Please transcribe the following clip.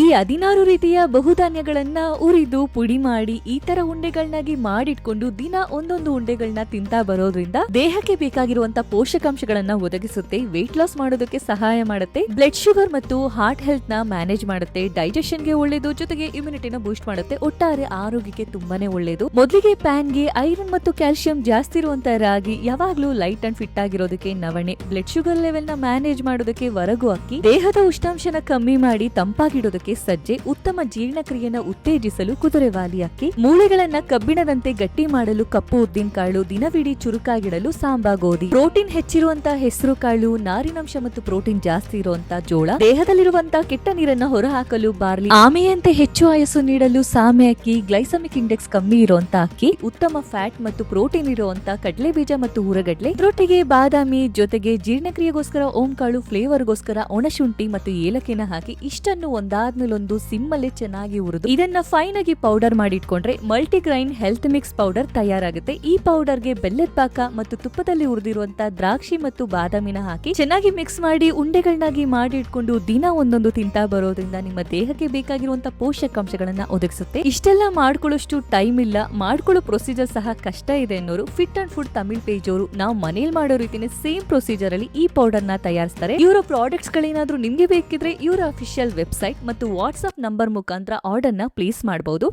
ಈ 16 ರೀತಿಯ ಬಹುಧಾನ್ಯಗಳನ್ನ ಉರಿದು ಪುಡಿ ಮಾಡಿ ಈ ತರ ಉಂಡೆಗಳನ್ನಾಗಿ ಮಾಡಿಟ್ಕೊಂಡು ದಿನ ಒಂದೊಂದು ಉಂಡೆಗಳನ್ನ ತಿಂತಾ ಬರೋದ್ರಿಂದ ದೇಹಕ್ಕೆ ಬೇಕಾಗಿರುವಂತ ಪೋಷಕಾಂಶಗಳನ್ನ ಒದಗಿಸುತ್ತೆ, weight ಲಾಸ್ ಮಾಡೋದಕ್ಕೆ ಸಹಾಯ ಮಾಡುತ್ತೆ, ಬ್ಲಡ್ ಶುಗರ್ ಮತ್ತು ಹಾರ್ಟ್ ಹೆಲ್ತ್ ನ ಮ್ಯಾನೇಜ್ ಮಾಡುತ್ತೆ, ಡೈಜೆಷನ್ ಗೆ ಒಳ್ಳೇದು, ಜೊತೆಗೆ ಇಮ್ಯುನಿಟಿನ ಬೂಸ್ಟ್ ಮಾಡುತ್ತೆ, ಒಟ್ಟಾರೆ ಆರೋಗ್ಯಕ್ಕೆ ತುಂಬಾನೇ ಒಳ್ಳೇದು. ಮೊದಲಿಗೆ ಪ್ಯಾನ್ ಗೆ ಐರನ್ ಮತ್ತು ಕ್ಯಾಲ್ಸಿಯಂ ಜಾಸ್ತಿ ಇರುವಂತ ರಾಗಿ, ಯಾವಾಗ್ಲೂ ಲೈಟ್ ಅಂಡ್ ಫಿಟ್ ಆಗಿರೋದಕ್ಕೆ ನವಣೆ, ಬ್ಲಡ್ ಶುಗರ್ ಲೆವೆಲ್ ನ ಮ್ಯಾನೇಜ್ ಮಾಡೋದಕ್ಕೆ ವರಗು ಅಕ್ಕಿ, ದೇಹದ ಉಷ್ಣಾಂಶನ ಕಮ್ಮಿ ಮಾಡಿ ತಂಪಾಗಿಡೋದಕ್ಕೆ ಸಜ್ಜೆ, ಉತ್ತಮ ಜೀರ್ಣಕ್ರಿಯೆನ ಉತ್ತೇಜಿಸಲು ಕುದುರೆವಾಲಿ ಅಕ್ಕಿ, ಮೂಳೆಗಳನ್ನ ಕಬ್ಬಿಣದಂತೆ ಗಟ್ಟಿ ಮಾಡಲು ಕಪ್ಪು ಉದ್ದಿನ ಕಾಳು, ದಿನವಿಡೀ ಚುರುಕಾಗಿಡಲು ಸಾಂಬಾ ಗೋಧಿ, ಪ್ರೋಟೀನ್ ಹೆಚ್ಚಿರುವಂತ ಹೆಸರು ಕಾಳು, ನಾರಿನಾಂಶ ಮತ್ತು ಪ್ರೋಟೀನ್ ಜಾಸ್ತಿ ಇರುವಂತ ಜೋಳ, ದೇಹದಲ್ಲಿರುವಂತ ಕೆಟ್ಟ ನೀರನ್ನ ಹೊರಹಾಕಲು ಬಾರ್ಲಿ, ಆಮೆಯಂತೆ ಹೆಚ್ಚು ಆಯಸ್ಸು ನೀಡಲು ಸಾಮೆ ಅಕ್ಕಿ, ಗ್ಲೈಸಮಿಕ್ ಇಂಡೆಕ್ಸ್ ಕಮ್ಮಿ ಇರುವಂತ ಅಕ್ಕಿ, ಉತ್ತಮ ಫ್ಯಾಟ್ ಮತ್ತು ಪ್ರೋಟೀನ್ ಇರುವಂತ ಕಡಲೆ ಬೀಜ ಮತ್ತು ಹುರಗಡ್ಲೆ, ರೊಟ್ಟಿಗೆ ಬಾದಾಮಿ, ಜೊತೆಗೆ ಜೀರ್ಣಕ್ರಿಯೆಗೋಸ್ಕರ ಓಂ ಕಾಳು, ಫ್ಲೇವರ್ಗೋಸ್ಕರ ಒಣಶುಂಠಿ ಮತ್ತು ಏಲಕ್ಕಿನ ಹಾಕಿ ಇಷ್ಟನ್ನು ಒಂದಾದ್ಮೇಲೊಂದು ಸಿಮ್ಮಲ್ಲಿ ಚೆನ್ನಾಗಿ ಹುರಿದು ಇದನ್ನ ಫೈನ್ ಆಗಿ ಪೌಡರ್ ಮಾಡಿ ಇಟ್ಕೊಂಡ್ರೆ ಮಲ್ಟಿಗ್ರೈನ್ ಹೆಲ್ತ್ ಮಿಕ್ಸ್ ಪೌಡರ್ ತಯಾರಾಗುತ್ತೆ. ಈ ಪೌಡರ್ಗೆ ಬೆಲ್ಲದ ಪಾಕ ಮತ್ತು ತುಪ್ಪದಲ್ಲಿ ಹುರಿದಿರುವಂತಹ ದ್ರಾಕ್ಷಿ ಮತ್ತು ಬಾದಾಮಿನ ಹಾಕಿ ಚೆನ್ನಾಗಿ ಮಿಕ್ಸ್ ಮಾಡಿ ಉಂಡೆಗಳನ್ನಾಗಿ ಮಾಡಿ ಇಟ್ಕೊಂಡು ದಿನ ಒಂದೊಂದು ತಿಂತಾ ಬರೋದ್ರಿಂದ ನಿಮ್ಮ ದೇಹಕ್ಕೆ ಬೇಕಾಗಿರುವಂತಹ ಪೋಷಕಾಂಶಗಳನ್ನ ಒದಗಿಸುತ್ತೆ. ಇಷ್ಟೆಲ್ಲ ಮಾಡ್ಕೊಳ್ಳೋಷ್ಟು ಟೈಮ್ ಇಲ್ಲ, ಮಾಡ್ಕೊಳ್ಳೋ ಪ್ರೊಸೀಜರ್ ಸಹ ಕಷ್ಟ ಇದೆ ಅನ್ನೋರು fit and food Tamil page ಅವರು ನಾವು ಮನೇಲಿ ಮಾಡೋ ರೀತಿನೇ ಸೇಮ್ ಪ್ರೊಸೀಜರ್ ಅಲ್ಲಿ ಈ ಪೌಡರ್ ನ ತಯಾರಿಸ್ತಾರೆ. ಇವರ ಪ್ರಾಡಕ್ಟ್ಸ್ ಗಳೇನಾದ್ರೂ ನಿಮ್ಗೆ ಬೇಕಿದ್ರೆ ಇವರ ಅಫಿಷಿಯಲ್ ವೆಬ್ಸೈಟ್ ಮತ್ತು ವಾಟ್ಸ್ಆಪ್ ನಂಬರ್ ಮುಖಾಂತರ ಆರ್ಡರ್ ನ ಪ್ಲೇಸ್ ಮಾಡಬಹುದು.